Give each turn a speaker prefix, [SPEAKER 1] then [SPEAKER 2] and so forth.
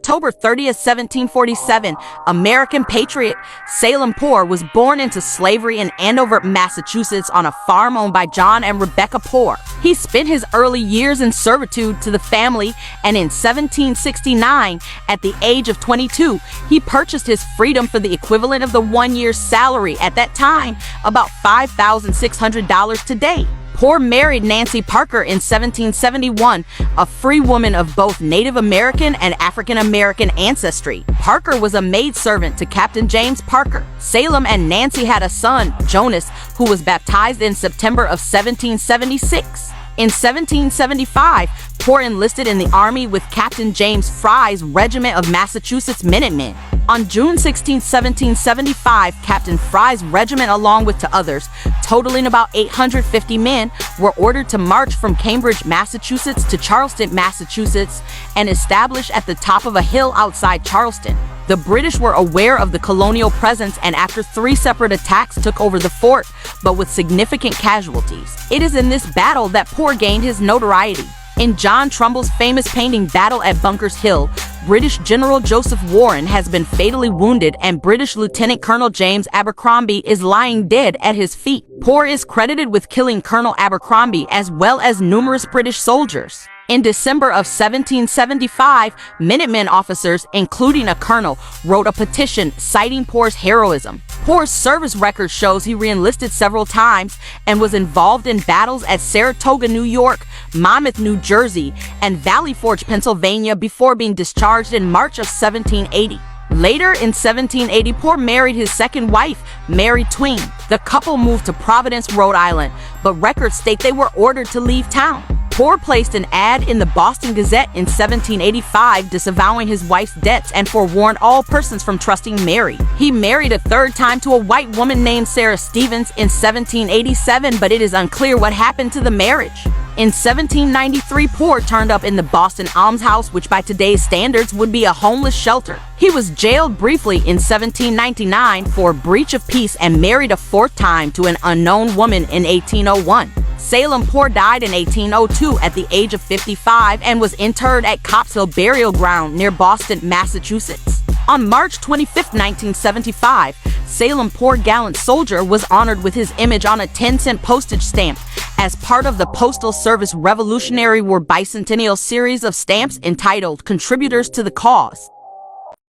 [SPEAKER 1] October 30th, 1747, American patriot Salem Poor was born into slavery in Andover, Massachusetts on a farm owned by John and Rebecca Poor. He spent his early years in servitude to the family, and in 1769, at the age of 22, he purchased his freedom for the equivalent of the 1 year's salary at that time, about $5,600 today. Poor married Nancy Parker in 1771, a free woman of both Native American and African American ancestry. Parker was a maidservant to Captain James Parker. Salem and Nancy had a son, Jonas, who was baptized in September of 1776. In 1775, Poor enlisted in the Army with Captain James Fry's Regiment of Massachusetts Minutemen. On June 16, 1775, Captain Fry's regiment, along with two others, totaling about 850 men, were ordered to march from Cambridge, Massachusetts to Charleston, Massachusetts, and establish at the top of a hill outside Charleston. The British were aware of the colonial presence and after 3 separate attacks took over the fort, but with significant casualties. It is in this battle that Poor gained his notoriety. In John Trumbull's famous painting Battle at Bunker's Hill, British General Joseph Warren has been fatally wounded and British Lieutenant Colonel James Abercrombie is lying dead at his feet. Poor is credited with killing Colonel Abercrombie as well as numerous British soldiers. In December of 1775, Minutemen officers, including a colonel, wrote a petition citing Poor's heroism. Poor's service record shows he re-enlisted several times and was involved in battles at Saratoga, New York, Monmouth, New Jersey, and Valley Forge, Pennsylvania before being discharged in March of 1780. Later, in 1780, Poor married his second wife, Mary Tween. The couple moved to Providence, Rhode Island, but records state they were ordered to leave town. Poor placed an ad in the Boston Gazette in 1785 disavowing his wife's debts and forewarned all persons from trusting Mary. He married a third time to a white woman named Sarah Stevens in 1787, but it is unclear what happened to the marriage. In 1793, Poor turned up in the Boston Almshouse, which by today's standards would be a homeless shelter. He was jailed briefly in 1799 for breach of peace and married a 4th time to an unknown woman in 1801. Salem Poor died in 1802 at the age of 55 and was interred at Copp's Hill Burial Ground near Boston, Massachusetts. On March 25, 1975, Salem Poor Gallant Soldier was honored with his image on a 10-cent postage stamp as part of the Postal Service Revolutionary War Bicentennial series of stamps entitled Contributors to the Cause.